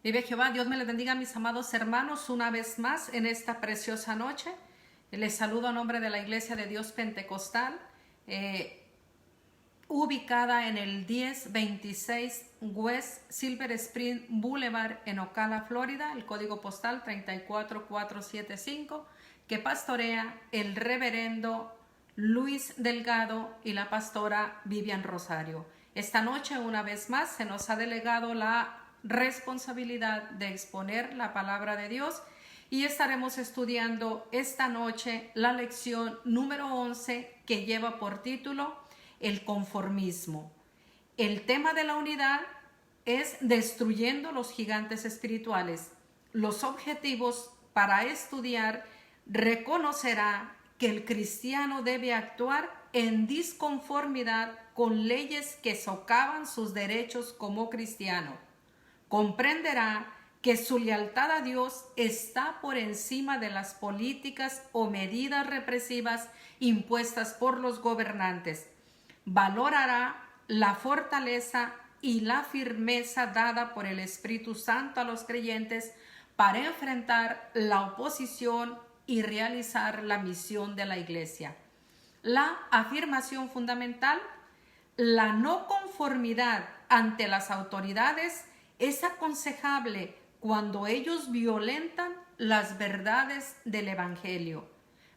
Vive Jehová, Dios me les bendiga, mis amados hermanos, una vez más en esta preciosa noche. Les saludo a nombre de la Iglesia de Dios Pentecostal, ubicada en el 1026 West Silver Spring Boulevard en Ocala, Florida, el código postal 34475, que pastorea el reverendo Luis Delgado y la pastora Vivian Rosario. Esta noche, una vez más, se nos ha delegado la responsabilidad de exponer la palabra de Dios y estaremos estudiando esta noche la lección número 11, que lleva por título el conformismo. El tema de la unidad es destruyendo los gigantes espirituales. Los objetivos para estudiar: reconocerá que el cristiano debe actuar en disconformidad con leyes que socavan sus derechos como cristiano. Comprenderá que su lealtad a Dios está por encima de las políticas o medidas represivas impuestas por los gobernantes. Valorará la fortaleza y la firmeza dada por el Espíritu Santo a los creyentes para enfrentar la oposición y realizar la misión de la Iglesia. La afirmación fundamental: la no conformidad ante las autoridades es aconsejable cuando ellos violentan las verdades del Evangelio.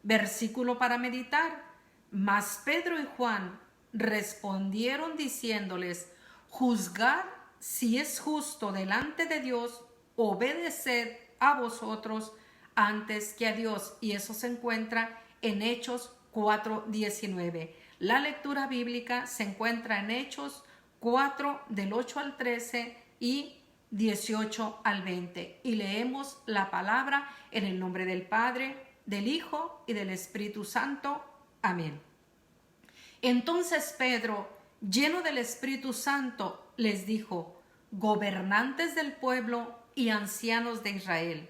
Versículo para meditar: mas Pedro y Juan respondieron diciéndoles: juzgad si es justo delante de Dios obedeced a vosotros antes que a Dios. Y eso se encuentra en Hechos 4:19. La lectura bíblica se encuentra en Hechos 4 del 8 al 13 y 18 al 20. Y leemos la palabra en el nombre del Padre, del Hijo y del Espíritu Santo. Amén. Entonces Pedro, lleno del Espíritu Santo, les dijo: gobernantes del pueblo y ancianos de Israel,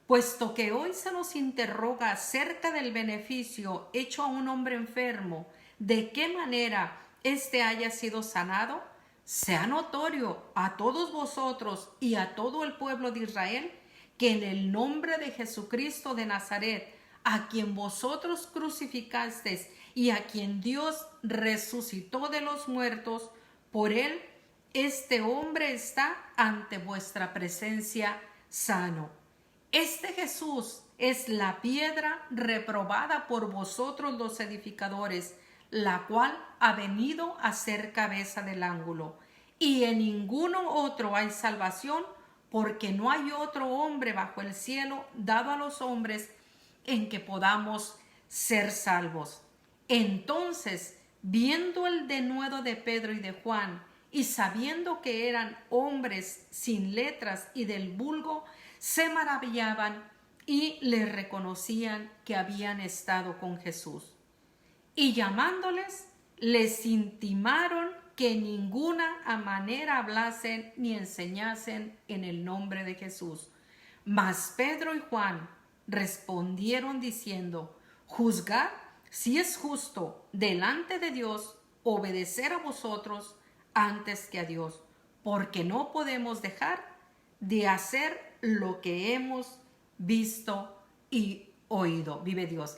puesto que hoy se nos interroga acerca del beneficio hecho a un hombre enfermo, de qué manera éste haya sido sanado, sea notorio a todos vosotros y a todo el pueblo de Israel que en el nombre de Jesucristo de Nazaret, a quien vosotros crucificasteis y a quien Dios resucitó de los muertos, por él este hombre está ante vuestra presencia sano. Este Jesús es la piedra reprobada por vosotros los edificadores, la cual ha venido a ser cabeza del ángulo. Y en ninguno otro hay salvación, porque no hay otro hombre bajo el cielo dado a los hombres en que podamos ser salvos. Entonces, viendo el denuedo de Pedro y de Juan, y sabiendo que eran hombres sin letras y del vulgo, se maravillaban y les reconocían que habían estado con Jesús. Y llamándoles, les intimaron que en ninguna manera hablasen ni enseñasen en el nombre de Jesús. Mas Pedro y Juan respondieron diciendo: juzgad si es justo delante de Dios obedecer a vosotros antes que a Dios, porque no podemos dejar de hacer lo que hemos visto y oído. Vive Dios.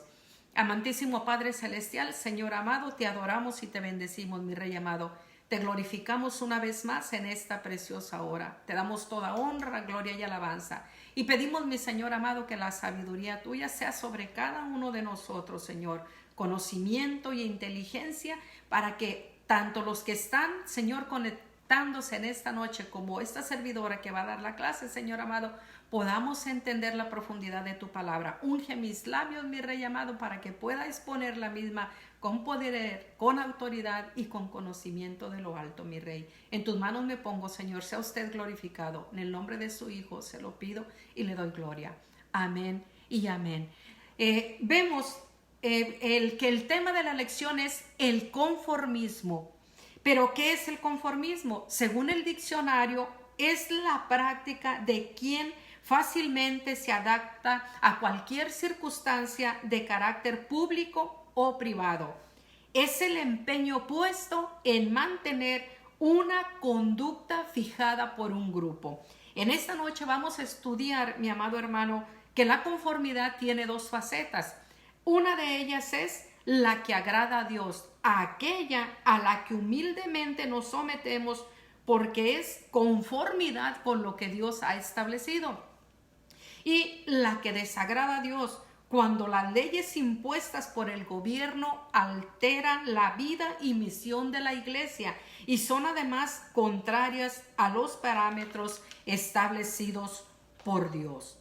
Amantísimo Padre Celestial, Señor amado, te adoramos y te bendecimos, mi Rey amado. Te glorificamos una vez más en esta preciosa hora. Te damos toda honra, gloria y alabanza. Y pedimos, mi Señor amado, que la sabiduría tuya sea sobre cada uno de nosotros, Señor. Conocimiento y inteligencia para que tanto los que están, Señor, conectándose en esta noche, como esta servidora que va a dar la clase, Señor amado, podamos entender la profundidad de tu palabra. Unge mis labios, mi Rey amado, para que pueda exponer la misma con poder, con autoridad y con conocimiento de lo alto, mi Rey. En tus manos me pongo, Señor, sea usted glorificado. En el nombre de su Hijo se lo pido y le doy gloria. Amén y amén. Vemos que el tema de la lección es el conformismo. ¿Pero qué es el conformismo? Según el diccionario, es la práctica de quien fácilmente se adapta a cualquier circunstancia de carácter público o privado. Es el empeño puesto en mantener una conducta fijada por un grupo. En esta noche vamos a estudiar, mi amado hermano, que la conformidad tiene dos facetas. Una de ellas es la que agrada a Dios, aquella a la que humildemente nos sometemos porque es conformidad con lo que Dios ha establecido. Y la que desagrada a Dios, cuando las leyes impuestas por el gobierno alteran la vida y misión de la iglesia y son además contrarias a los parámetros establecidos por Dios.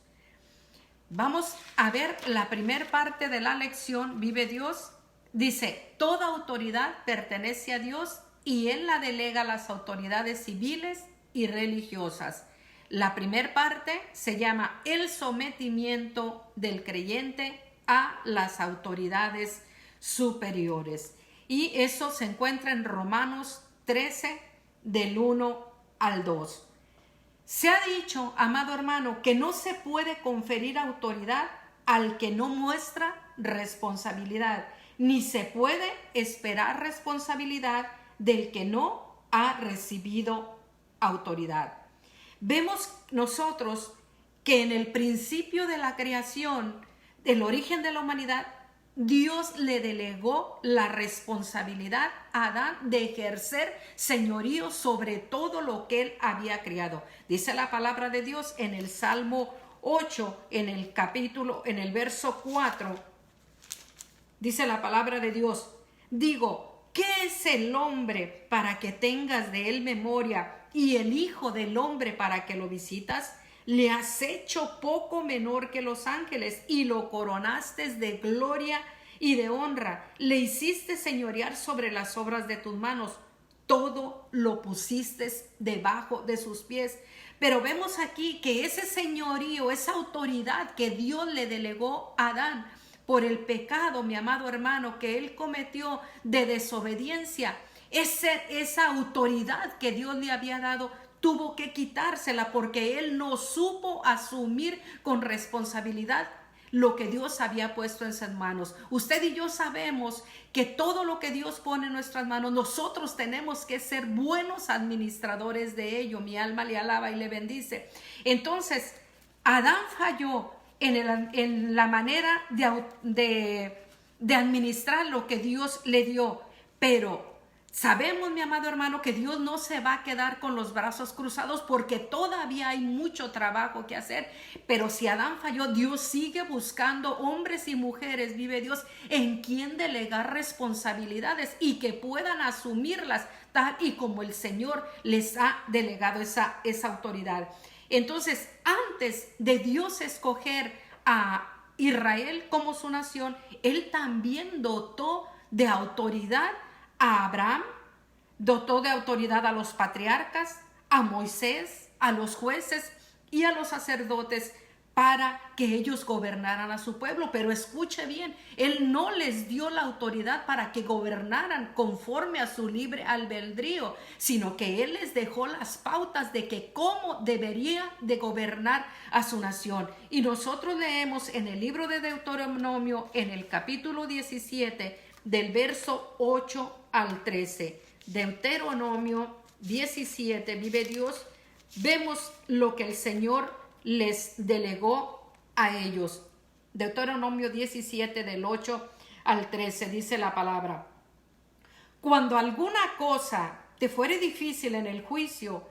Vamos a ver la primera parte de la lección, Vive Dios. Dice, toda autoridad pertenece a Dios y Él la delega a las autoridades civiles y religiosas. La primera parte se llama el sometimiento del creyente a las autoridades superiores. Y eso se encuentra en Romanos 13, del 1 al 2. Se ha dicho, amado hermano, que no se puede conferir autoridad al que no muestra responsabilidad, ni se puede esperar responsabilidad del que no ha recibido autoridad. Vemos nosotros que en el principio de la creación, el origen de la humanidad, Dios le delegó la responsabilidad a Adán de ejercer señorío sobre todo lo que él había creado. Dice la palabra de Dios en el Salmo 8, en el verso 4, dice la palabra de Dios, digo, ¿qué es el hombre para que tengas de él memoria y el hijo del hombre para que lo visitas? Le has hecho poco menor que los ángeles y lo coronaste de gloria y de honra. Le hiciste señorear sobre las obras de tus manos. Todo lo pusiste debajo de sus pies. Pero vemos aquí que ese señorío, esa autoridad que Dios le delegó a Adán por el pecado, mi amado hermano, que él cometió de desobediencia, esa autoridad que Dios le había dado, tuvo que quitársela porque él no supo asumir con responsabilidad lo que Dios había puesto en sus manos. Usted y yo sabemos que todo lo que Dios pone en nuestras manos, nosotros tenemos que ser buenos administradores de ello. Mi alma le alaba y le bendice. Entonces, Adán falló en la manera de administrar lo que Dios le dio, pero sabemos, mi amado hermano, que Dios no se va a quedar con los brazos cruzados porque todavía hay mucho trabajo que hacer. Pero si Adán falló, Dios sigue buscando hombres y mujeres, vive Dios, en quien delegar responsabilidades y que puedan asumirlas tal y como el Señor les ha delegado esa autoridad. Entonces, antes de Dios escoger a Israel como su nación, Él también dotó de autoridad a Abraham, dotó de autoridad a los patriarcas, a Moisés, a los jueces y a los sacerdotes para que ellos gobernaran a su pueblo. Pero escuche bien, Él no les dio la autoridad para que gobernaran conforme a su libre albedrío, sino que Él les dejó las pautas de que cómo debería de gobernar a su nación. Y nosotros leemos en el libro de Deuteronomio, en el capítulo 17, del verso 8 al 13. Deuteronomio 17, vive Dios. Vemos lo que el Señor les delegó a ellos. Deuteronomio 17, del 8 al 13, dice la palabra. Cuando alguna cosa te fuere difícil en el juicio,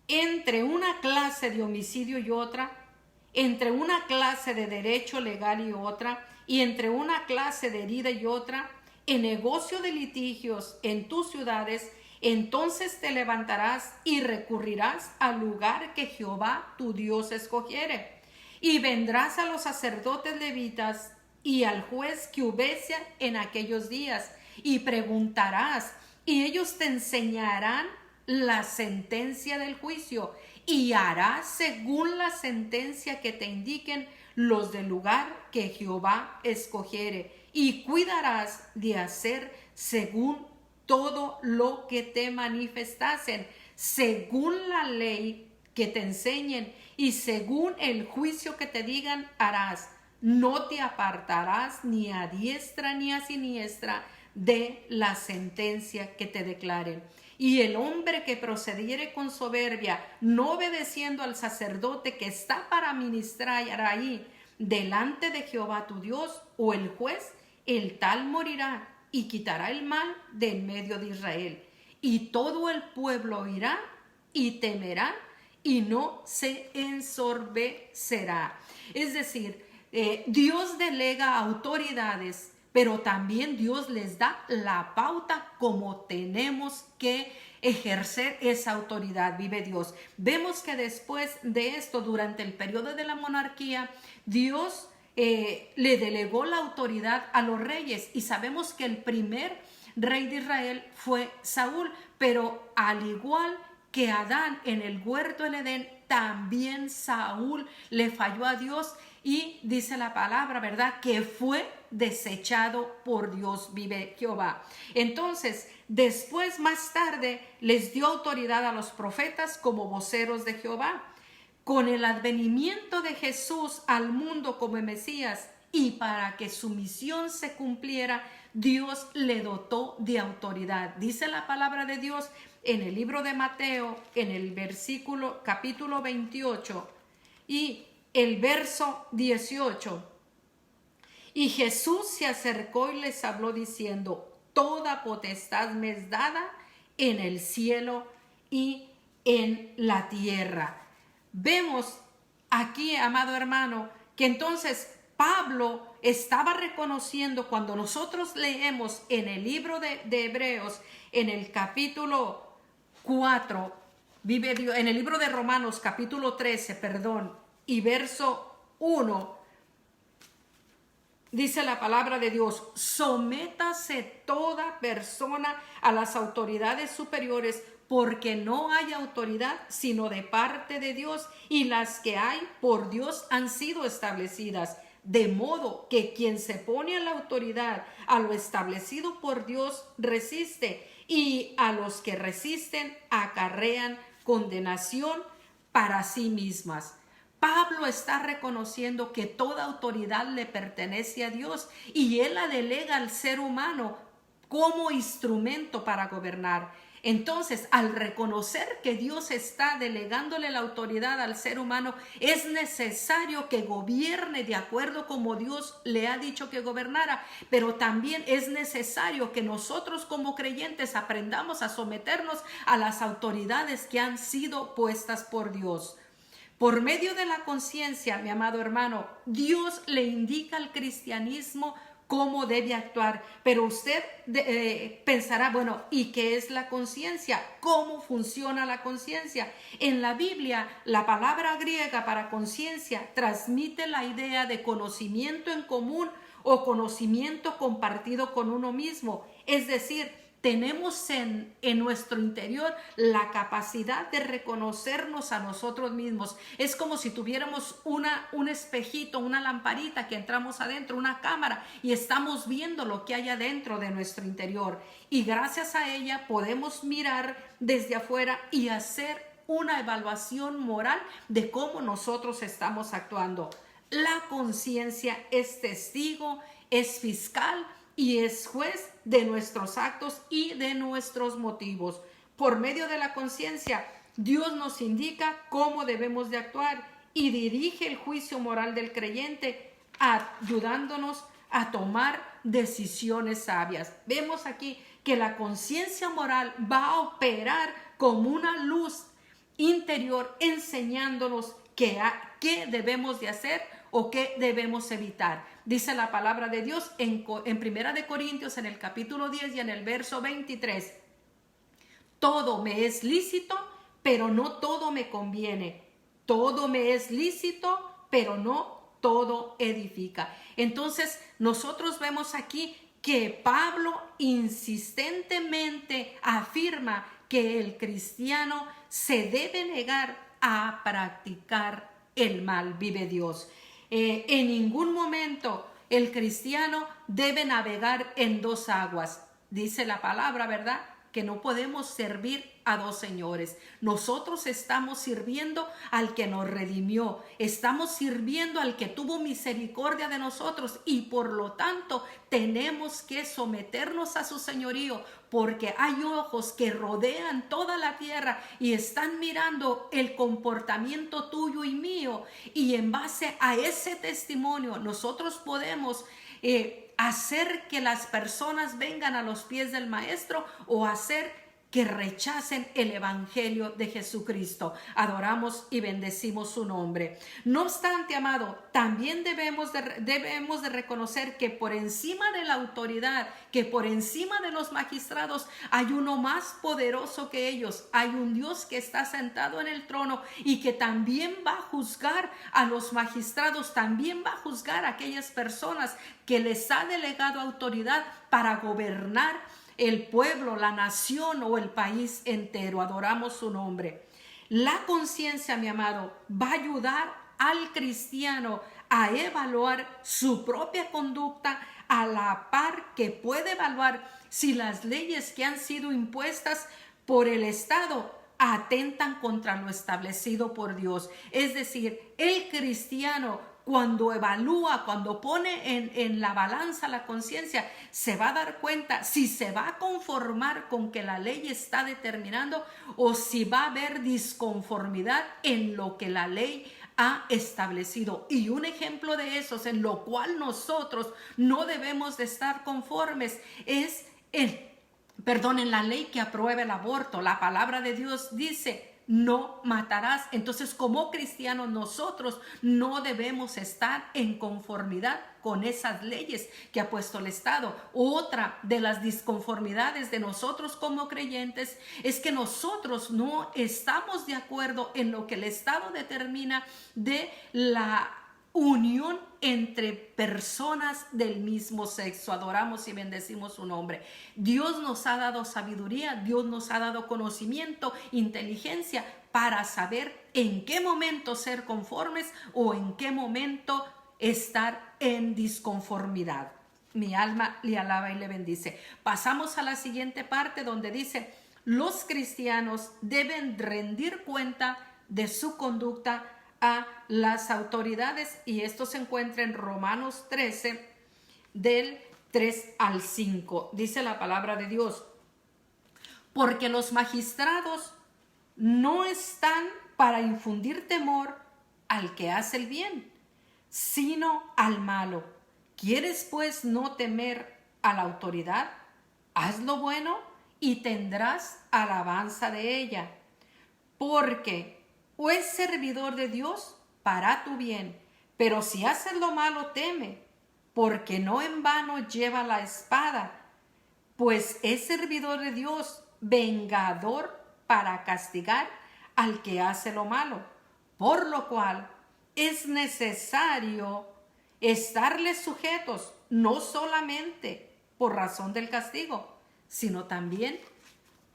entre una clase de homicidio y otra, entre una clase de derecho legal y otra, y entre una clase de herida y otra, en negocio de litigios en tus ciudades, entonces te levantarás y recurrirás al lugar que Jehová tu Dios escogiere. Y vendrás a los sacerdotes levitas y al juez que hubiese en aquellos días, y preguntarás, y ellos te enseñarán la sentencia del juicio, y harás según la sentencia que te indiquen los del lugar que Jehová escogiere, y cuidarás de hacer según todo lo que te manifestasen, según la ley que te enseñen, y según el juicio que te digan harás. No te apartarás ni a diestra ni a siniestra de la sentencia que te declaren. Y el hombre que procediere con soberbia, no obedeciendo al sacerdote que está para ministrar ahí delante de Jehová tu Dios, o el juez, el tal morirá y quitará el mal de en medio de Israel. Y todo el pueblo oirá y temerá y no se ensorbecerá. Es decir, Dios delega autoridades, pero también Dios les da la pauta como tenemos que ejercer esa autoridad, vive Dios. Vemos que después de esto, durante el periodo de la monarquía, Dios le delegó la autoridad a los reyes, y sabemos que el primer rey de Israel fue Saúl, pero al igual que Adán en el huerto del Edén, también Saúl le falló a Dios, y dice la palabra, ¿verdad?, que fue desechado por Dios, vive Jehová. Entonces, después, más tarde, les dio autoridad a los profetas como voceros de Jehová. Con el advenimiento de Jesús al mundo como Mesías, y para que su misión se cumpliera, Dios le dotó de autoridad. Dice la palabra de Dios en el libro de Mateo, en el capítulo 28 y el verso 18. Y Jesús se acercó y les habló diciendo: toda potestad me es dada en el cielo y en la tierra. Vemos aquí, amado hermano, que entonces Pablo estaba reconociendo, cuando nosotros leemos en el libro de Hebreos, en el capítulo 4, en el libro de Romanos, capítulo 13, y verso 1, dice la palabra de Dios: sométase toda persona a las autoridades superiores, porque no hay autoridad sino de parte de Dios, y las que hay por Dios han sido establecidas. De modo que quien se pone a la autoridad, a lo establecido por Dios, resiste, y a los que resisten acarrean condenación para sí mismas. Pablo está reconociendo que toda autoridad le pertenece a Dios, y él la delega al ser humano como instrumento para gobernar. Entonces, al reconocer que Dios está delegándole la autoridad al ser humano, es necesario que gobierne de acuerdo como Dios le ha dicho que gobernara, pero también es necesario que nosotros como creyentes aprendamos a someternos a las autoridades que han sido puestas por Dios. Por medio de la conciencia, mi amado hermano, Dios le indica al cristianismo cómo debe actuar, pero usted pensará, bueno, ¿y qué es la conciencia? ¿Cómo funciona la conciencia? En la Biblia, la palabra griega para conciencia transmite la idea de conocimiento en común o conocimiento compartido con uno mismo, es decir, tenemos en nuestro interior la capacidad de reconocernos a nosotros mismos. Es como si tuviéramos un espejito, una lamparita que entramos adentro, una cámara, y estamos viendo lo que hay adentro de nuestro interior. Y gracias a ella podemos mirar desde afuera y hacer una evaluación moral de cómo nosotros estamos actuando. La conciencia es testigo, es fiscal y es juez de nuestros actos y de nuestros motivos. Por medio de la conciencia, Dios nos indica cómo debemos de actuar y dirige el juicio moral del creyente, ayudándonos a tomar decisiones sabias. Vemos aquí que la conciencia moral va a operar como una luz interior, enseñándonos qué debemos de hacer o qué debemos evitar. Dice la palabra de Dios en Primera de Corintios, en el capítulo 10 y en el verso 23. Todo me es lícito, pero no todo me conviene. Todo me es lícito, pero no todo edifica. Entonces, nosotros vemos aquí que Pablo insistentemente afirma que el cristiano se debe negar a practicar el mal, vive Dios. En ningún momento el cristiano debe navegar en dos aguas. Dice la palabra, ¿verdad?, que no podemos servir a dos señores. Nosotros estamos sirviendo al que nos redimió, estamos sirviendo al que tuvo misericordia de nosotros y por lo tanto tenemos que someternos a su señorío, porque hay ojos que rodean toda la tierra y están mirando el comportamiento tuyo y mío, y en base a ese testimonio nosotros podemos hacer que las personas vengan a los pies del Maestro o hacer que rechacen el evangelio de Jesucristo. Adoramos y bendecimos su nombre. No obstante, amado, también debemos de reconocer que por encima de la autoridad, que por encima de los magistrados, hay uno más poderoso que ellos. Hay un Dios que está sentado en el trono y que también va a juzgar a los magistrados, también va a juzgar a aquellas personas que les ha delegado autoridad para gobernar el pueblo, la nación o el país entero. Adoramos su nombre. La conciencia, mi amado, va a ayudar al cristiano a evaluar su propia conducta a la par que puede evaluar si las leyes que han sido impuestas por el Estado atentan contra lo establecido por Dios. Es decir, el cristiano, cuando evalúa, cuando pone en la balanza la conciencia, se va a dar cuenta si se va a conformar con que la ley está determinando o si va a haber disconformidad en lo que la ley ha establecido. Y un ejemplo de esos en lo cual nosotros no debemos de estar conformes es en la ley que aprueba el aborto. La palabra de Dios dice: no matarás. Entonces, como cristianos, nosotros no debemos estar en conformidad con esas leyes que ha puesto el Estado. Otra de las disconformidades de nosotros como creyentes es que nosotros no estamos de acuerdo en lo que el Estado determina de la unión entre personas del mismo sexo. Adoramos y bendecimos su nombre. Dios nos ha dado sabiduría, Dios nos ha dado conocimiento, inteligencia para saber en qué momento ser conformes o en qué momento estar en disconformidad. Mi alma le alaba y le bendice. Pasamos a la siguiente parte donde dice: los cristianos deben rendir cuenta de su conducta a las autoridades, y esto se encuentra en Romanos 13 del 3 al 5. Dice la palabra de Dios: porque los magistrados no están para infundir temor al que hace el bien, sino al malo. ¿Quieres pues no temer a la autoridad? Haz lo bueno y tendrás alabanza de ella, porque o es servidor de Dios para tu bien, pero si haces lo malo, teme, porque no en vano lleva la espada, pues es servidor de Dios, vengador para castigar al que hace lo malo, por lo cual es necesario estarles sujetos, no solamente por razón del castigo, sino también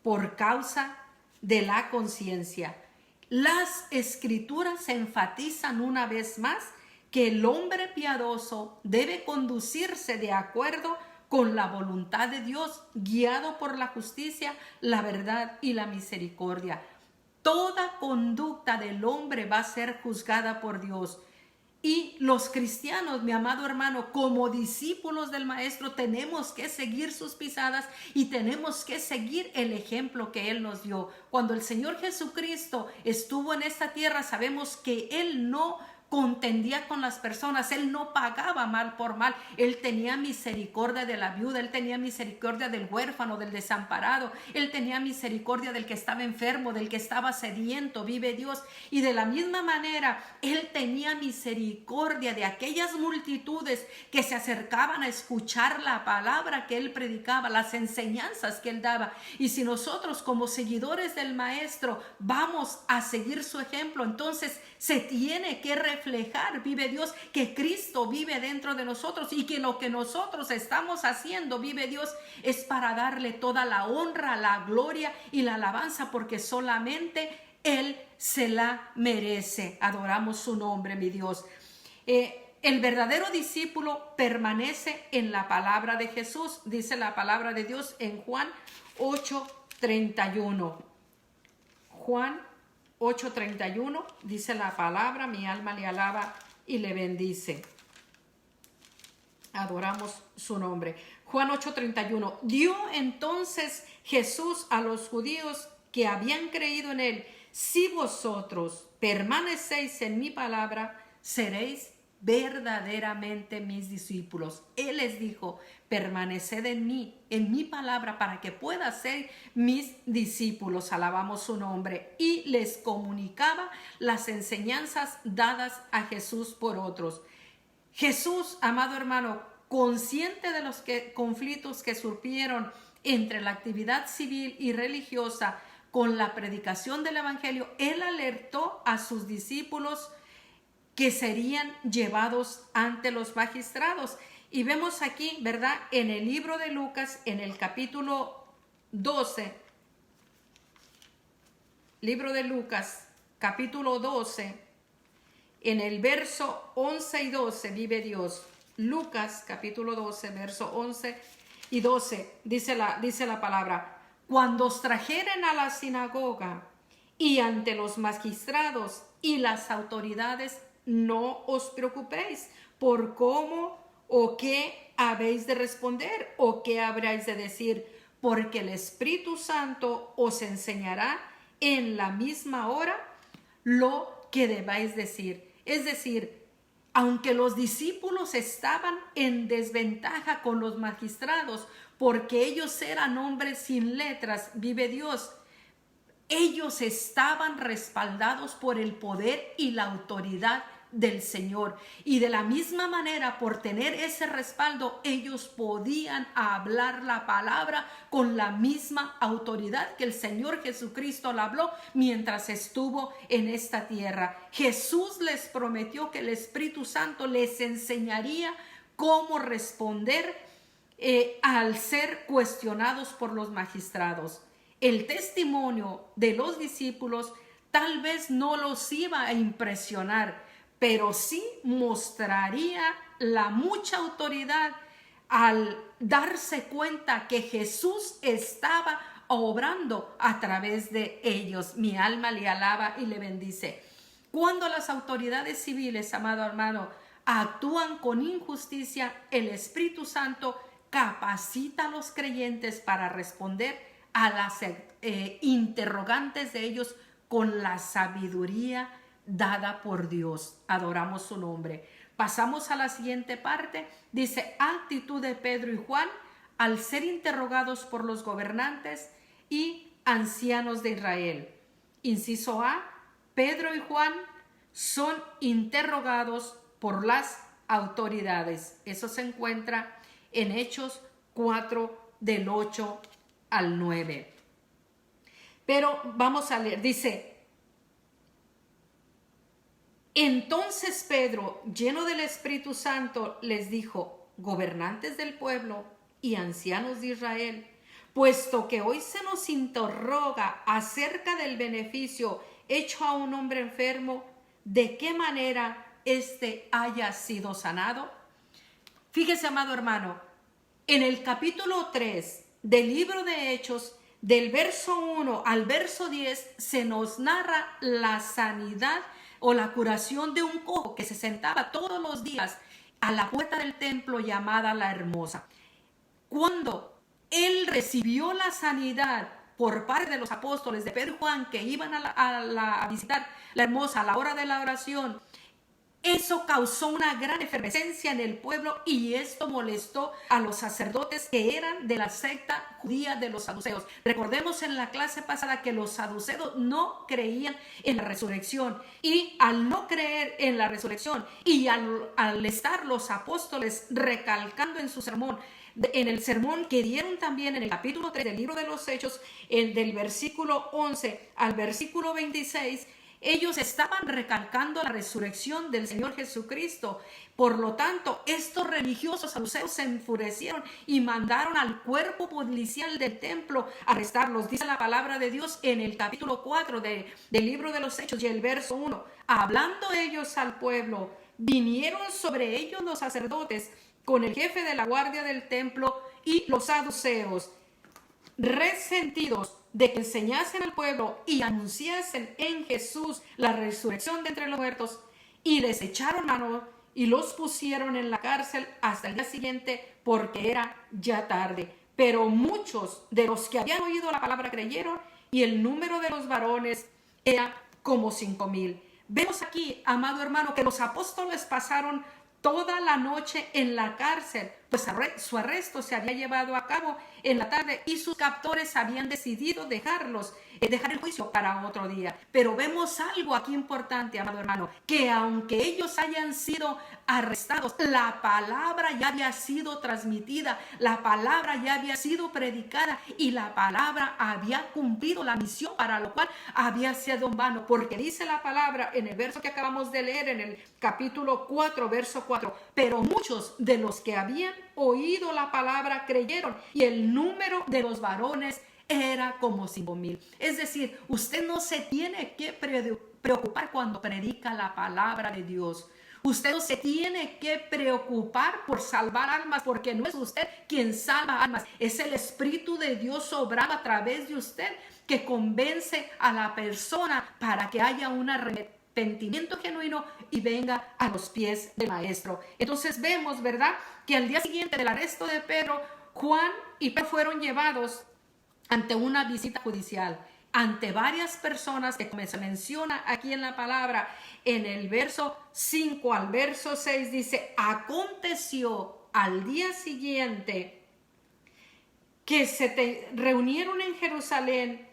por causa de la conciencia. Las escrituras enfatizan una vez más que el hombre piadoso debe conducirse de acuerdo con la voluntad de Dios, guiado por la justicia, la verdad y la misericordia. Toda conducta del hombre va a ser juzgada por Dios. Y los cristianos, mi amado hermano, como discípulos del Maestro, tenemos que seguir sus pisadas y tenemos que seguir el ejemplo que Él nos dio. Cuando el Señor Jesucristo estuvo en esta tierra, sabemos que Él no contendía con las personas, Él no pagaba mal por mal, Él tenía misericordia de la viuda, Él tenía misericordia del huérfano, del desamparado, Él tenía misericordia del que estaba enfermo, del que estaba sediento, vive Dios. Y de la misma manera, Él tenía misericordia de aquellas multitudes que se acercaban a escuchar la palabra que Él predicaba, las enseñanzas que Él daba. Y si nosotros como seguidores del Maestro vamos a seguir su ejemplo, entonces se tiene que reflejar, vive Dios, que Cristo vive dentro de nosotros y que lo que nosotros estamos haciendo, vive Dios, es para darle toda la honra, la gloria y la alabanza, porque solamente Él se la merece. Adoramos su nombre, mi Dios. El verdadero discípulo permanece en la palabra de Jesús, dice la palabra de Dios en Juan 8:31. Juan 8:31, dice la palabra, mi alma le alaba y le bendice. Adoramos su nombre. Juan 8:31. Dio entonces Jesús a los judíos que habían creído en él: si vosotros permanecéis en mi palabra, seréis verdaderamente mis discípulos. Él les dijo: permaneced en mí, en mi palabra, para que pueda ser mis discípulos. Alabamos su nombre. Y les comunicaba las enseñanzas dadas a Jesús por otros. Jesús, amado hermano, consciente de los conflictos que surgieron entre la actividad civil y religiosa con la predicación del evangelio, él alertó a sus discípulos que serían llevados ante los magistrados. Y vemos aquí, ¿verdad?, en el libro de Lucas, en el capítulo 12, libro de Lucas, capítulo 12, en el verso 11 y 12 vive Dios. Lucas, capítulo 12, verso 11 y 12, dice la palabra: cuando os trajeren a la sinagoga y ante los magistrados y las autoridades, no os preocupéis por cómo o qué habéis de responder o qué habréis de decir, porque el Espíritu Santo os enseñará en la misma hora lo que debáis decir. Es decir, aunque los discípulos estaban en desventaja con los magistrados, porque ellos eran hombres sin letras, vive Dios, ellos estaban respaldados por el poder y la autoridad del Señor. Y de la misma manera, por tener ese respaldo, ellos podían hablar la palabra con la misma autoridad que el Señor Jesucristo la habló mientras estuvo en esta tierra. Jesús les prometió que el Espíritu Santo les enseñaría cómo responder al ser cuestionados por los magistrados. El testimonio de los discípulos tal vez no los iba a impresionar, pero sí mostraría la mucha autoridad al darse cuenta que Jesús estaba obrando a través de ellos. Mi alma le alaba y le bendice. Cuando las autoridades civiles, amado hermano, actúan con injusticia, el Espíritu Santo capacita a los creyentes para responder a las interrogantes de ellos con la sabiduría dada por Dios. Adoramos su nombre. Pasamos a la siguiente parte. Dice: actitud de Pedro y Juan al ser interrogados por los gobernantes y ancianos de Israel. Inciso A: Pedro y Juan son interrogados por las autoridades. Eso se encuentra en Hechos 4 del 8 al 9. Pero vamos a leer. Dice: entonces Pedro, lleno del Espíritu Santo, les dijo: gobernantes del pueblo y ancianos de Israel, puesto que hoy se nos interroga acerca del beneficio hecho a un hombre enfermo, ¿de qué manera éste haya sido sanado? Fíjese, amado hermano, en el capítulo 3 del libro de Hechos, del verso 1 al verso 10, se nos narra la sanidad o la curación de un cojo que se sentaba todos los días a la puerta del templo llamada La Hermosa. Cuando él recibió la sanidad por parte de los apóstoles de Pedro y Juan, que iban a visitar La Hermosa a la hora de la oración, eso causó una gran efervescencia en el pueblo y esto molestó a los sacerdotes que eran de la secta judía de los saduceos. Recordemos en la clase pasada que los saduceos no creían en la resurrección, y al no creer en la resurrección y al estar los apóstoles recalcando en su sermón, en el sermón que dieron también en el capítulo 3 del libro de los Hechos, del versículo 11 al versículo 26, ellos estaban recalcando la resurrección del Señor Jesucristo. Por lo tanto, estos religiosos saduceos se enfurecieron y mandaron al cuerpo policial del templo a arrestarlos. Dice la palabra de Dios en el capítulo 4 del libro de los Hechos y el verso 1. Hablando ellos al pueblo, vinieron sobre ellos los sacerdotes con el jefe de la guardia del templo y los saduceos. resentidos de que enseñasen al pueblo y anunciasen en Jesús la resurrección de entre los muertos, y les echaron mano y los pusieron en la cárcel hasta el día siguiente, porque era ya tarde. Pero muchos de los que habían oído la palabra creyeron, y el número de los varones era como 5,000. Vemos aquí, amado hermano, que los apóstoles pasaron toda la noche en la cárcel, pues su arresto se había llevado a cabo en la tarde y sus captores habían decidido dejar el juicio para otro día. Pero vemos algo aquí importante, amado hermano, que aunque ellos hayan sido arrestados, la palabra ya había sido transmitida, la palabra ya había sido predicada y la palabra había cumplido la misión para lo cual había sido en vano, porque dice la palabra en el verso que acabamos de leer, en el capítulo 4, verso 4, pero muchos de los que habían oído la palabra creyeron, y el número de los varones era como 5,000. Es decir, usted no se tiene que preocupar cuando predica la palabra de Dios. Usted no se tiene que preocupar por salvar almas, porque no es usted quien salva almas, es el Espíritu de Dios obrando a través de usted que convence a la persona para que haya un arrepentimiento genuino y venga a los pies del Maestro. Entonces vemos, ¿verdad?, que al día siguiente del arresto de Pedro, Juan y Pedro fueron llevados ante una visita judicial, ante varias personas que, como se menciona aquí en la palabra, en el verso 5 al verso 6, dice: aconteció al día siguiente que se reunieron en Jerusalén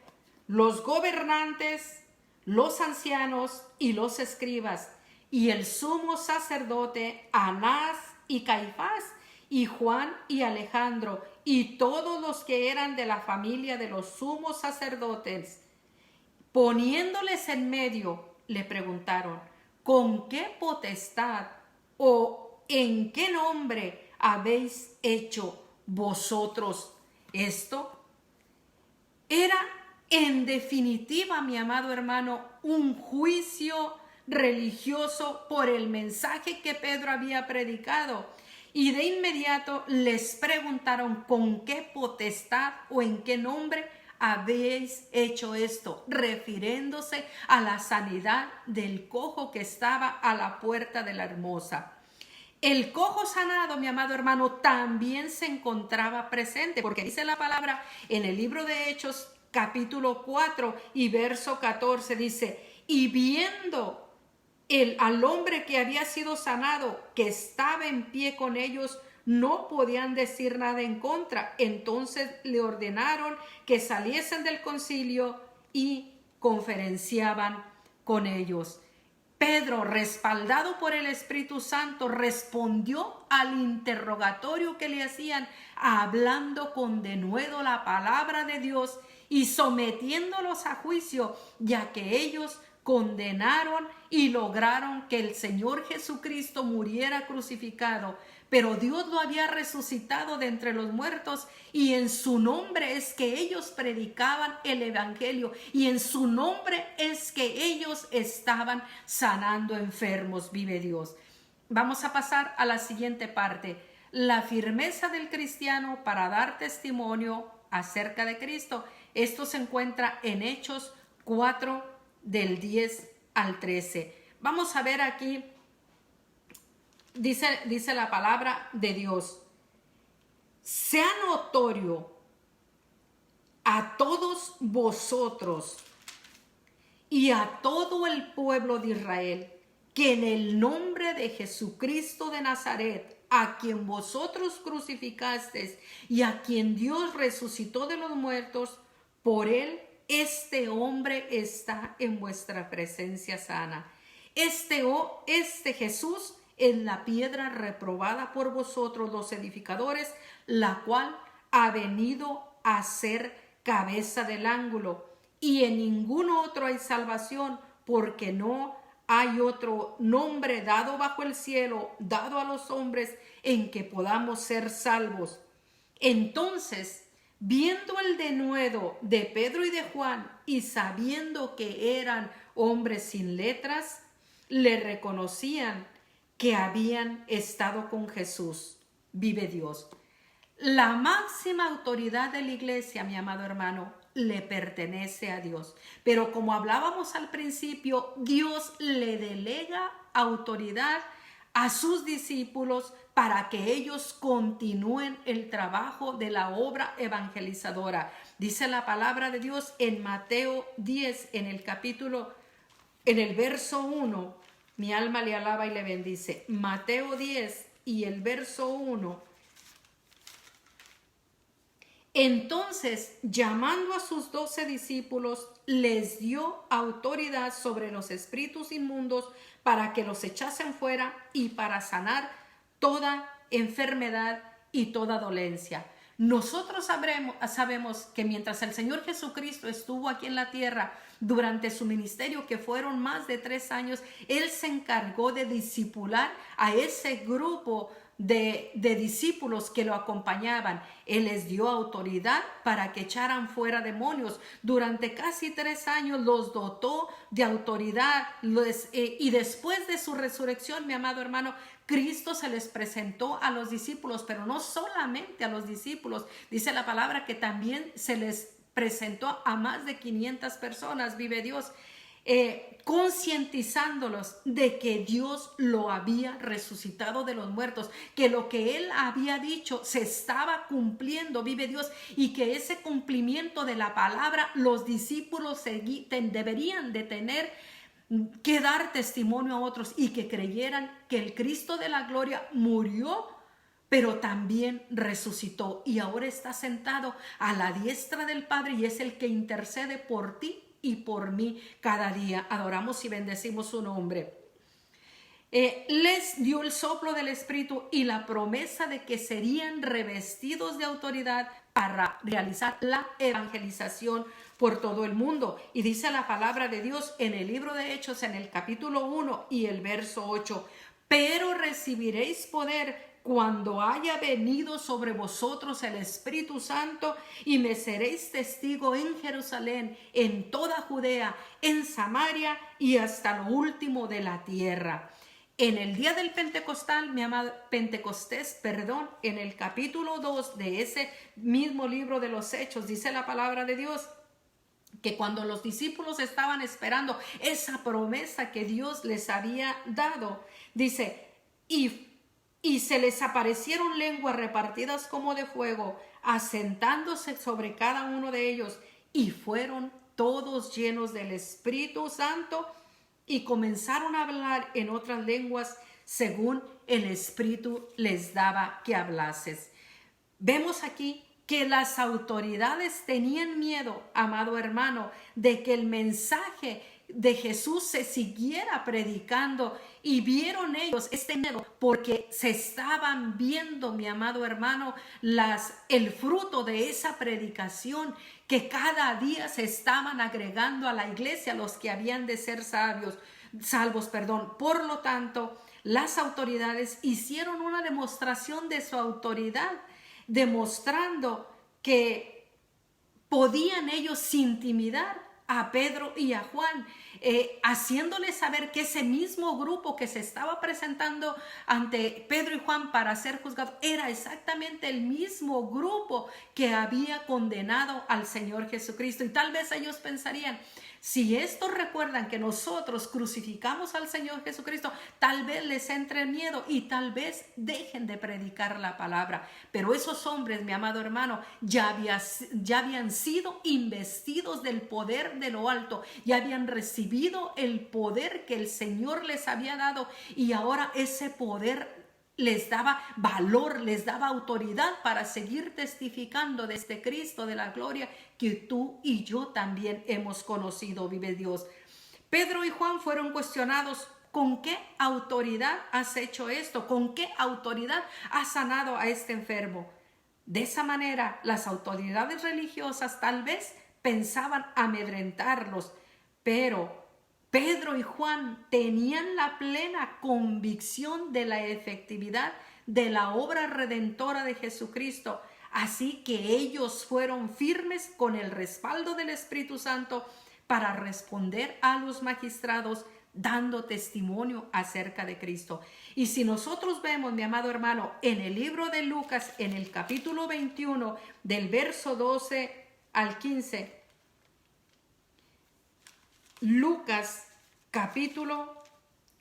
los gobernantes, los ancianos y los escribas, y el sumo sacerdote Anás y Caifás, y Juan y Alejandro, y todos los que eran de la familia de los sumos sacerdotes. Poniéndoles en medio, le preguntaron: ¿con qué potestad o en qué nombre habéis hecho vosotros esto? Era en definitiva, mi amado hermano, un juicio religioso por el mensaje que Pedro había predicado. Y de inmediato les preguntaron: ¿con qué potestad o en qué nombre habéis hecho esto? Refiriéndose a la sanidad del cojo que estaba a la puerta de la Hermosa. El cojo sanado, mi amado hermano, también se encontraba presente, porque dice la palabra en el libro de Hechos, capítulo 4 y verso 14, dice: y viendo al hombre que había sido sanado, que estaba en pie con ellos, no podían decir nada en contra. Entonces le ordenaron que saliesen del concilio y conferenciaban con ellos. Pedro, respaldado por el Espíritu Santo, respondió al interrogatorio que le hacían, hablando con denuedo la palabra de Dios y sometiéndolos a juicio, ya que ellos condenaron y lograron que el Señor Jesucristo muriera crucificado, pero Dios lo había resucitado de entre los muertos, y en su nombre es que ellos predicaban el evangelio, y en su nombre es que ellos estaban sanando enfermos. Vive Dios. Vamos a pasar a la siguiente parte: la firmeza del cristiano para dar testimonio acerca de Cristo. Esto se encuentra en Hechos 4 del 10 al 13. Vamos a ver aquí, dice la palabra de Dios: sea notorio a todos vosotros y a todo el pueblo de Israel que en el nombre de Jesucristo de Nazaret, a quien vosotros crucificasteis y a quien Dios resucitó de los muertos, por él este hombre está en vuestra presencia sana. Este Jesús es la piedra reprobada por vosotros los edificadores, la cual ha venido a ser cabeza del ángulo. Y en ningún otro hay salvación, porque no hay otro nombre dado bajo el cielo, dado a los hombres, en que podamos ser salvos. Entonces, viendo el denuedo de Pedro y de Juan, y sabiendo que eran hombres sin letras, le reconocían que habían estado con Jesús. Vive Dios. La máxima autoridad de la iglesia, mi amado hermano, le pertenece a Dios. Pero como hablábamos al principio, Dios le delega autoridad a sus discípulos para que ellos continúen el trabajo de la obra evangelizadora. Dice la palabra de Dios en Mateo 10, en el verso 1, mi alma le alaba y le bendice. Mateo 10 y el verso 1. Entonces, llamando a sus 12 discípulos, les dio autoridad sobre los espíritus inmundos para que los echasen fuera y para sanar toda enfermedad y toda dolencia. Nosotros sabemos que mientras el Señor Jesucristo estuvo aquí en la tierra durante su ministerio, que fueron más de 3 años, Él se encargó de discipular a ese grupo de discípulos que lo acompañaban. Él les dio autoridad para que echaran fuera demonios. Durante casi 3 años los dotó de autoridad y después de su resurrección, mi amado hermano, Cristo se les presentó a los discípulos, pero no solamente a los discípulos. Dice la palabra que también se les presentó a más de 500 personas, vive Dios, concientizándolos de que Dios lo había resucitado de los muertos, que lo que Él había dicho se estaba cumpliendo, vive Dios, y que ese cumplimiento de la palabra los discípulos deberían de tener que dar testimonio a otros y que creyeran que el Cristo de la gloria murió, pero también resucitó y ahora está sentado a la diestra del Padre y es el que intercede por ti y por mí cada día. Adoramos y bendecimos su nombre. Les dio el soplo del Espíritu y la promesa de que serían revestidos de autoridad para realizar la evangelización por todo el mundo. Y dice la palabra de Dios en el libro de Hechos, en el capítulo 1 y el verso 8, pero recibiréis poder cuando haya venido sobre vosotros el Espíritu Santo y me seréis testigo en Jerusalén, en toda Judea, en Samaria y hasta lo último de la tierra. En el día del Pentecostés, en el capítulo 2 de ese mismo libro de los Hechos, dice la palabra de Dios que cuando los discípulos estaban esperando esa promesa que Dios les había dado, dice, y se les aparecieron lenguas repartidas como de fuego, asentándose sobre cada uno de ellos, y fueron todos llenos del Espíritu Santo y comenzaron a hablar en otras lenguas según el Espíritu les daba que hablases. Vemos aquí que las autoridades tenían miedo, amado hermano, de que el mensaje de Jesús se siguiera predicando, y vieron ellos este miedo porque se estaban viendo, mi amado hermano, el fruto de esa predicación, que cada día se estaban agregando a la iglesia los que habían de ser salvos. Por lo tanto, las autoridades hicieron una demostración de su autoridad, demostrando que podían ellos intimidar a Pedro y a Juan, haciéndoles saber que ese mismo grupo que se estaba presentando ante Pedro y Juan para ser juzgados era exactamente el mismo grupo que había condenado al Señor Jesucristo. Y tal vez ellos pensarían, si estos recuerdan que nosotros crucificamos al Señor Jesucristo, tal vez les entre miedo y tal vez dejen de predicar la palabra. Pero esos hombres, mi amado hermano, ya habían sido investidos del poder de lo alto, ya habían recibido el poder que el Señor les había dado, y ahora ese poder les daba valor, les daba autoridad para seguir testificando de este Cristo de la gloria que tú y yo también hemos conocido, vive Dios. Pedro y Juan fueron cuestionados: ¿con qué autoridad has hecho esto? ¿Con qué autoridad has sanado a este enfermo? De esa manera, las autoridades religiosas tal vez pensaban amedrentarlos, pero Pedro y Juan tenían la plena convicción de la efectividad de la obra redentora de Jesucristo, así que ellos fueron firmes con el respaldo del Espíritu Santo para responder a los magistrados dando testimonio acerca de Cristo. Y si nosotros vemos, mi amado hermano, en el libro de Lucas, en el capítulo 21, del verso 12 al 15, Lucas capítulo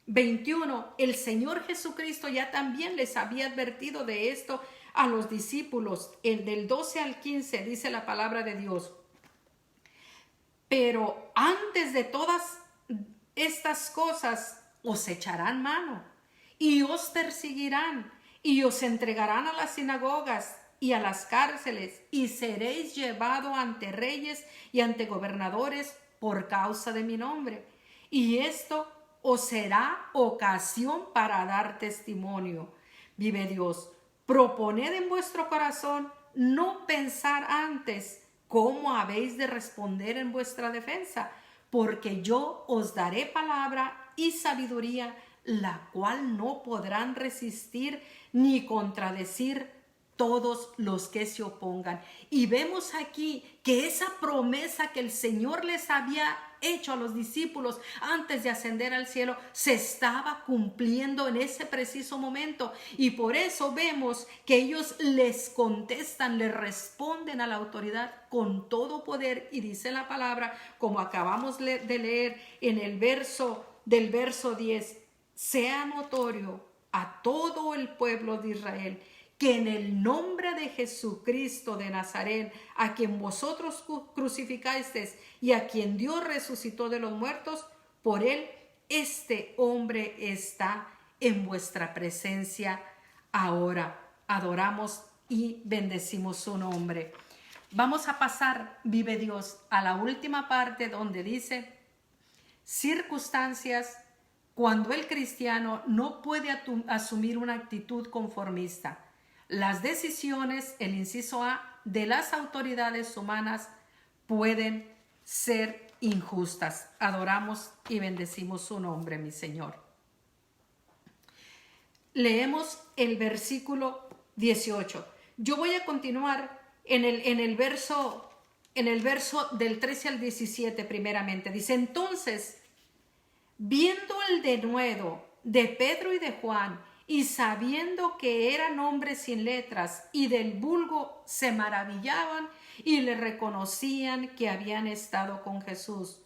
21, el Señor Jesucristo ya también les había advertido de esto a los discípulos. El del 12 al 15 dice la palabra de Dios: pero antes de todas estas cosas os echarán mano y os perseguirán y os entregarán a las sinagogas y a las cárceles, y seréis llevados ante reyes y ante gobernadores por causa de mi nombre. Y esto os será ocasión para dar testimonio. Vive Dios. Proponed en vuestro corazón no pensar antes cómo habéis de responder en vuestra defensa, porque yo os daré palabra y sabiduría, la cual no podrán resistir ni contradecir todos los que se opongan. Y vemos aquí que esa promesa que el Señor les había hecho a los discípulos antes de ascender al cielo se estaba cumpliendo en ese preciso momento, y por eso vemos que ellos les contestan, les responden a la autoridad con todo poder. Y dice la palabra, como acabamos de leer en el verso 10: sea notorio a todo el pueblo de Israel que en el nombre de Jesucristo de Nazaret, a quien vosotros crucificasteis y a quien Dios resucitó de los muertos, por él este hombre está en vuestra presencia ahora. Adoramos y bendecimos su nombre. Vamos a pasar, vive Dios, a la última parte donde dice: circunstancias cuando el cristiano no puede asumir una actitud conformista. Las decisiones, el inciso A, de las autoridades humanas pueden ser injustas. Adoramos y bendecimos su nombre, mi Señor. Leemos el versículo 18. Yo voy a continuar en el verso del 13 al 17 primeramente. Dice: entonces, viendo el denuedo de Pedro y de Juan, y sabiendo que eran hombres sin letras y del vulgo, se maravillaban y le reconocían que habían estado con Jesús.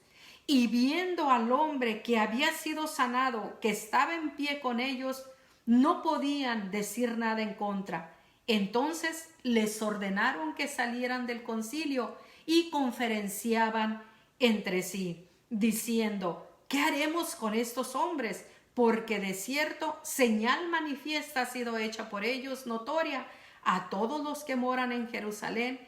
Y viendo al hombre que había sido sanado, que estaba en pie con ellos, no podían decir nada en contra. Entonces les ordenaron que salieran del concilio y conferenciaban entre sí, diciendo: ¿qué haremos con estos hombres? Porque de cierto señal manifiesta ha sido hecha por ellos, notoria a todos los que moran en Jerusalén,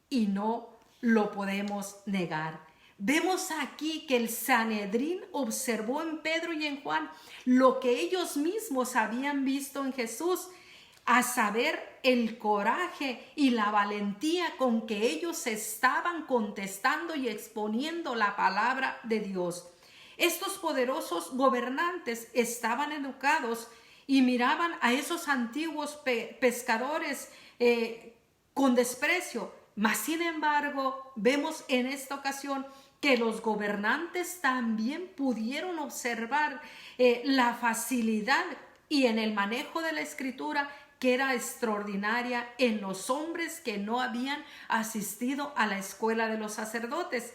y no lo podemos negar. Vemos aquí que el Sanedrín observó en Pedro y en Juan lo que ellos mismos habían visto en Jesús, a saber, el coraje y la valentía con que ellos estaban contestando y exponiendo la palabra de Dios. Estos poderosos gobernantes estaban educados y miraban a esos antiguos pescadores con desprecio. Mas, sin embargo, vemos en esta ocasión que los gobernantes también pudieron observar la facilidad y en el manejo de la escritura, que era extraordinaria en los hombres que no habían asistido a la escuela de los sacerdotes.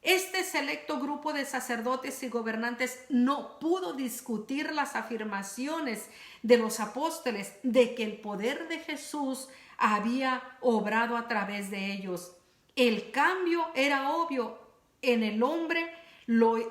Este selecto grupo de sacerdotes y gobernantes no pudo discutir las afirmaciones de los apóstoles de que el poder de Jesús había obrado a través de ellos. El cambio era obvio en el hombre,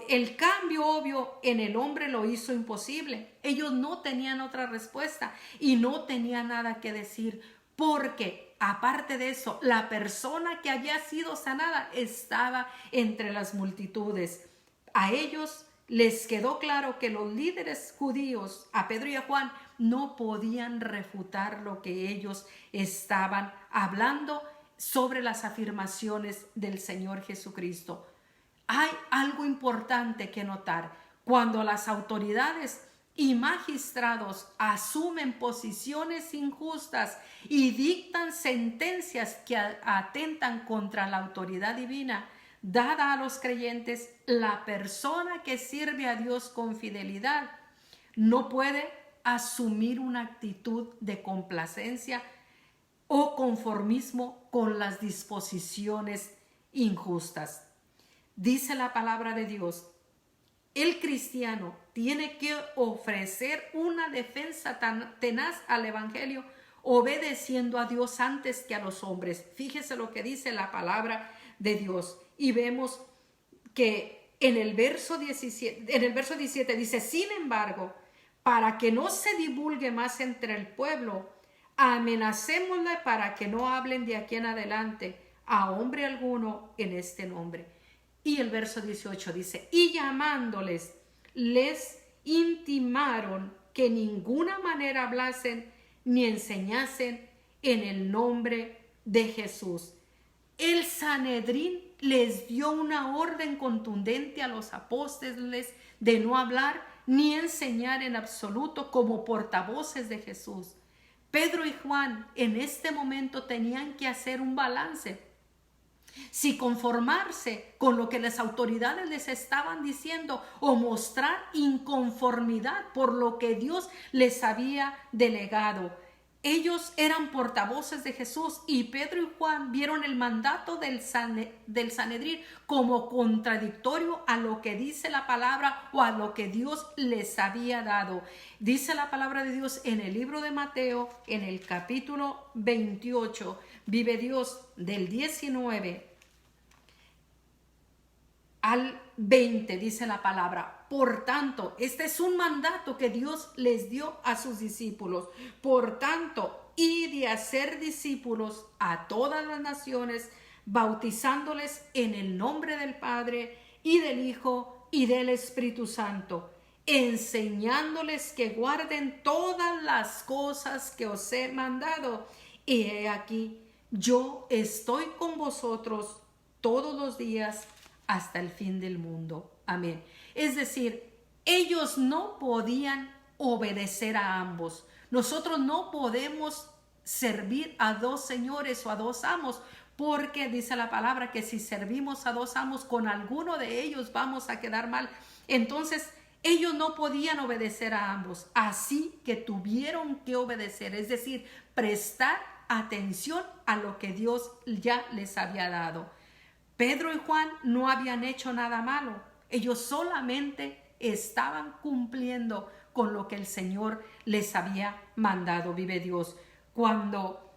el cambio obvio en el hombre lo hizo imposible. Ellos no tenían otra respuesta y no tenían nada que decir, porque aparte de eso, la persona que había sido sanada estaba entre las multitudes. A ellos les quedó claro que los líderes judíos, a Pedro y a Juan, no podían refutar lo que ellos estaban hablando sobre las afirmaciones del Señor Jesucristo. Hay algo importante que notar. Cuando las autoridades y magistrados asumen posiciones injustas y dictan sentencias que atentan contra la autoridad divina, dada a los creyentes, la persona que sirve a Dios con fidelidad no puede asumir una actitud de complacencia o conformismo con las disposiciones injustas. Dice la palabra de Dios, el cristiano tiene que ofrecer una defensa tan tenaz al evangelio, obedeciendo a Dios antes que a los hombres. Fíjese lo que dice la palabra de Dios. Y vemos que en el verso 17 dice, sin embargo, para que no se divulgue más entre el pueblo, amenacémosle para que no hablen de aquí en adelante a hombre alguno en este nombre. Y el verso 18 dice, y llamándoles, les intimaron que ninguna manera hablasen ni enseñasen en el nombre de Jesús. El Sanedrín les dio una orden contundente a los apóstoles de no hablar ni enseñar en absoluto como portavoces de Jesús. Pedro y Juan en este momento tenían que hacer un balance. Si conformarse con lo que las autoridades les estaban diciendo o mostrar inconformidad por lo que Dios les había delegado. Ellos eran portavoces de Jesús y Pedro y Juan vieron el mandato del Sanedrín como contradictorio a lo que dice la palabra o a lo que Dios les había dado. Dice la palabra de Dios en el libro de Mateo, en el capítulo 28, vive Dios del 19 al 20, dice la palabra. Por tanto, este es un mandato que Dios les dio a sus discípulos. Por tanto, id a hacer discípulos a todas las naciones, bautizándoles en el nombre del Padre y del Hijo y del Espíritu Santo, enseñándoles que guarden todas las cosas que os he mandado. Y he aquí, yo estoy con vosotros todos los días hasta el fin del mundo. Amén. Es decir, ellos no podían obedecer a ambos. Nosotros no podemos servir a dos señores o a dos amos, porque dice la palabra que si servimos a dos amos, con alguno de ellos vamos a quedar mal. Entonces, ellos no podían obedecer a ambos, así que tuvieron que obedecer, es decir, prestar atención a lo que Dios ya les había dado. Pedro y Juan no habían hecho nada malo. Ellos solamente estaban cumpliendo con lo que el Señor les había mandado. Vive Dios. Cuando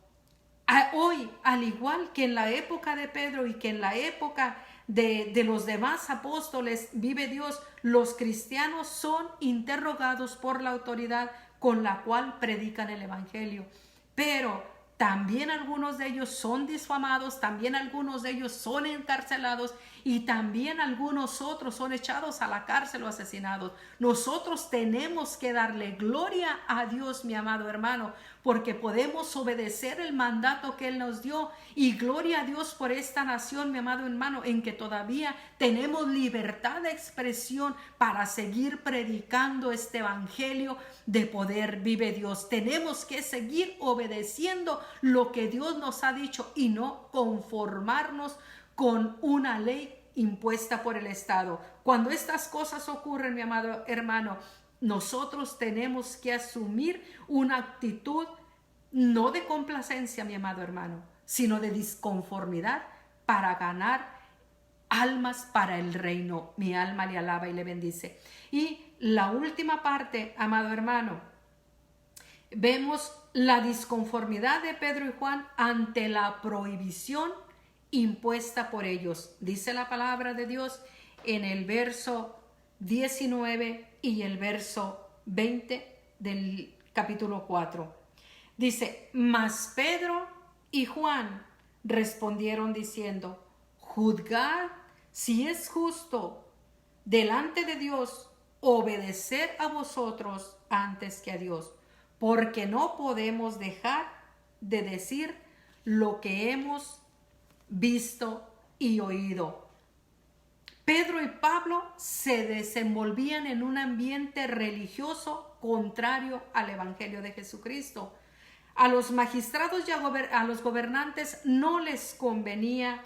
hoy, al igual que en la época de Pedro y que en la época de los demás apóstoles, vive Dios, los cristianos son interrogados por la autoridad con la cual predican el evangelio. Pero también algunos de ellos son difamados, también algunos de ellos son encarcelados y también algunos otros son echados a la cárcel o asesinados. Nosotros tenemos que darle gloria a Dios, mi amado hermano, porque podemos obedecer el mandato que Él nos dio, y gloria a Dios por esta nación, mi amado hermano, en que todavía tenemos libertad de expresión para seguir predicando este evangelio de poder. Vive Dios. Tenemos que seguir obedeciendo lo que Dios nos ha dicho y no conformarnos con una ley impuesta por el Estado. Cuando estas cosas ocurren, mi amado hermano, nosotros tenemos que asumir una actitud no de complacencia, mi amado hermano, sino de disconformidad para ganar almas para el reino. Mi alma le alaba y le bendice. Y la última parte, amado hermano, vemos la disconformidad de Pedro y Juan ante la prohibición impuesta por ellos. Dice la palabra de Dios en el verso 19 y el verso 20 del capítulo 4. Dice, mas Pedro y Juan respondieron diciendo, juzgad si es justo delante de Dios obedecer a vosotros antes que a Dios, porque no podemos dejar de decir lo que hemos visto y oído. Pedro y Pablo se desenvolvían en un ambiente religioso contrario al evangelio de Jesucristo. A los magistrados y a los gobernantes no les convenía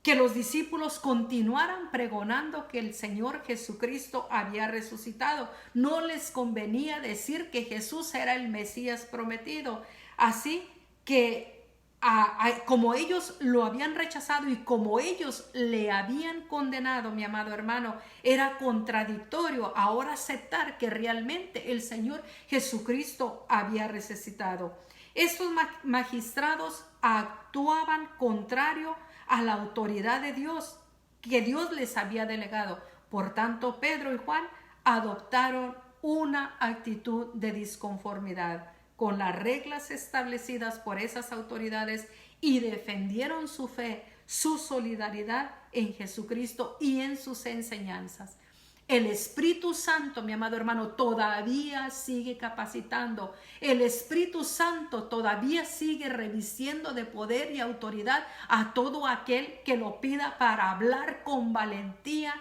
que los discípulos continuaran pregonando que el Señor Jesucristo había resucitado. No les convenía decir que Jesús era el Mesías prometido. Así que como ellos lo habían rechazado y como ellos le habían condenado, mi amado hermano, era contradictorio ahora aceptar que realmente el Señor Jesucristo había resucitado. Estos magistrados actuaban contrario a la autoridad de Dios que Dios les había delegado. Por tanto, Pedro y Juan adoptaron una actitud de disconformidad con las reglas establecidas por esas autoridades y defendieron su fe, su solidaridad en Jesucristo y en sus enseñanzas. El Espíritu Santo, mi amado hermano, todavía sigue capacitando. El Espíritu Santo todavía sigue revistiendo de poder y autoridad a todo aquel que lo pida para hablar con valentía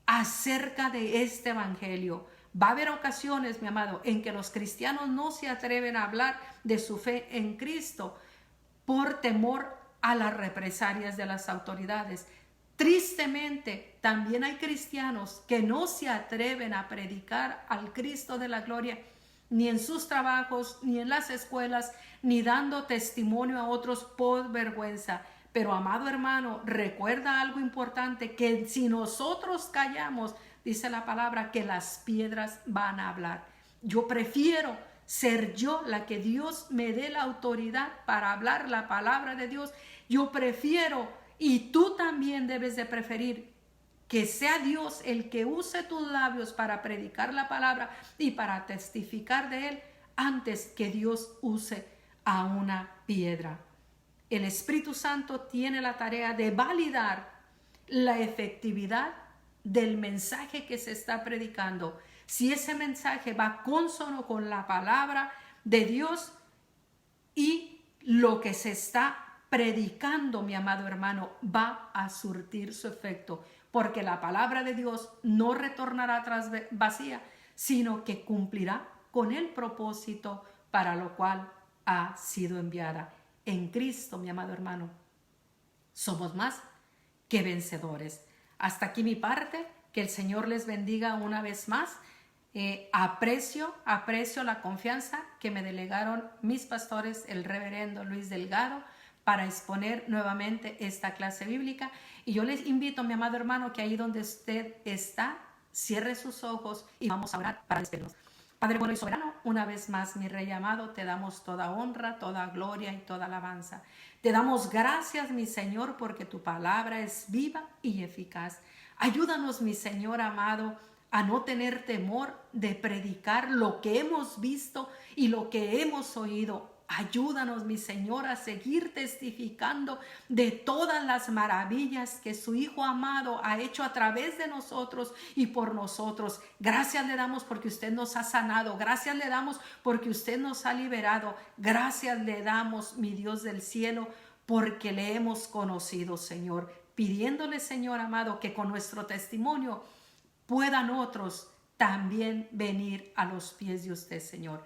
acerca de este evangelio. Va a haber ocasiones, mi amado, en que los cristianos no se atreven a hablar de su fe en Cristo por temor a las represalias de las autoridades. Tristemente, también hay cristianos que no se atreven a predicar al Cristo de la gloria, ni en sus trabajos, ni en las escuelas, ni dando testimonio a otros por vergüenza. Pero, amado hermano, recuerda algo importante, que si nosotros callamos, dice la palabra, que las piedras van a hablar. Yo prefiero ser yo la que Dios me dé la autoridad para hablar la palabra de Dios. Yo prefiero, y tú también debes de preferir, que sea Dios el que use tus labios para predicar la palabra y para testificar de Él, antes que Dios use a una piedra. El Espíritu Santo tiene la tarea de validar la efectividad del mensaje que se está predicando. Si ese mensaje va consono con la palabra de Dios y lo que se está predicando, mi amado hermano, va a surtir su efecto, porque la palabra de Dios no retornará atrás vacía, sino que cumplirá con el propósito para lo cual ha sido enviada. En Cristo, mi amado hermano, somos más que vencedores. Hasta aquí mi parte. Que el Señor les bendiga una vez más. Aprecio la confianza que me delegaron mis pastores, el reverendo Luis Delgado, para exponer nuevamente esta clase bíblica. Y yo les invito, mi amado hermano, que ahí donde usted está, cierre sus ojos y vamos a orar para despedirnos. Padre bueno y soberano, una vez más, mi Rey amado, te damos toda honra, toda gloria y toda alabanza. Te damos gracias, mi Señor, porque tu palabra es viva y eficaz. Ayúdanos, mi Señor amado, a no tener temor de predicar lo que hemos visto y lo que hemos oído. Ayúdanos, mi Señor, a seguir testificando de todas las maravillas que su Hijo amado ha hecho a través de nosotros y por nosotros. Gracias le damos porque usted nos ha sanado. Gracias le damos porque usted nos ha liberado. Gracias le damos, mi Dios del cielo, porque le hemos conocido, Señor. Pidiéndole, Señor amado, que con nuestro testimonio puedan otros también venir a los pies de usted, Señor.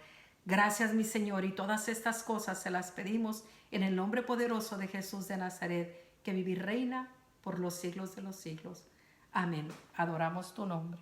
Gracias, mi Señor, y todas estas cosas se las pedimos en el nombre poderoso de Jesús de Nazaret, que vive y reina por los siglos de los siglos. Amén. Adoramos tu nombre.